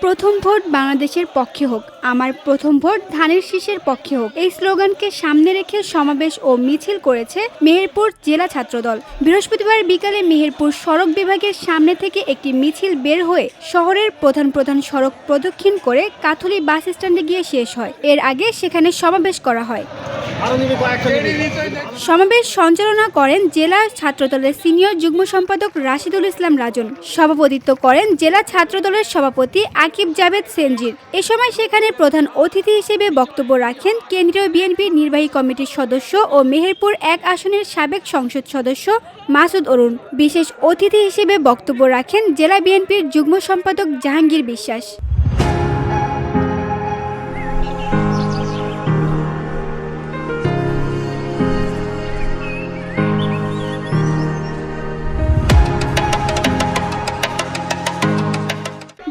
প্রথম ভোট বাংলাদেশের পক্ষে হোক, আমার প্রথম ভোট ধানের শীষের পক্ষে হোক, এই স্লোগানকে সামনে রেখে সমাবেশ ও মিছিল করেছে মেহেরপুর জেলা ছাত্রদল। বৃহস্পতিবার বিকালে মেহেরপুর সড়ক বিভাগের সামনে থেকে একটি মিছিল বের হয়ে শহরের প্রধান সড়ক প্রদক্ষিণ করে কাথলি বাস স্ট্যান্ডে গিয়ে শেষ হয়। এর আগে সেখানে সমাবেশ করা হয়। সমাবেশ সঞ্চালনা করেন জেলা ছাত্রদলের সিনিয়র যুগ্ম সম্পাদক রাশিদুল ইসলাম রাজন। সভাপতিত্ব করেন জেলা ছাত্রদলের সভাপতি আকিব জাবেদ সেনজির। এ সময় সেখানে প্রধান অতিথি হিসেবে বক্তব্য রাখেন কেন্দ্রীয় বিএনপির নির্বাহী কমিটির সদস্য ও মেহেরপুর ১ আসনের সাবেক সংসদ সদস্য মাসুদ অরুণ। বিশেষ অতিথি হিসেবে বক্তব্য রাখেন জেলা বিএনপির যুগ্ম সম্পাদক জাহাঙ্গীর বিশ্বাস।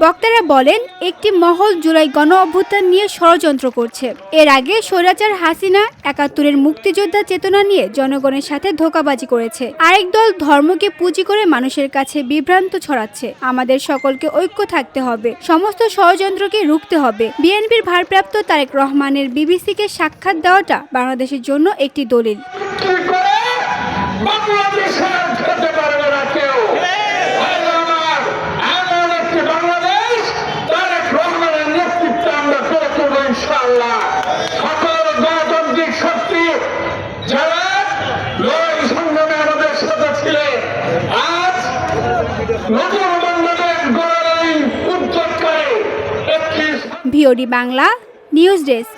বক্তারা বলেন, একটি মহল জুলাই গণ অভ্যুত্থান নিয়ে ষড়যন্ত্র করছে। এর আগে স্বৈরাচার হাসিনা ৭১-এর মুক্তিযোদ্ধা চেতনা নিয়ে জনগণের সাথে ধোঁকাবাজি করেছে। আরেক দল ধর্মকে পুঁজি করে মানুষের কাছে বিভ্রান্ত ছড়াচ্ছে। আমাদের সকলকে ঐক্য থাকতে হবে, সমস্ত ষড়যন্ত্রকে রুখতে হবে। বিএনপির ভারপ্রাপ্ত তারেক রহমানের বিবিসিকে সাক্ষাৎ দেওয়াটা বাংলাদেশের জন্য একটি দলিল। সকল গণতান্ত্রিক শক্তি যারা লড়াই সংগ্রামে আমাদের সাথে ছিলেন, আজ নতুন বাংলাদেশ গড়ার উদ্যোগ করে ভিওডি বাংলা নিউজ ডেস্ক।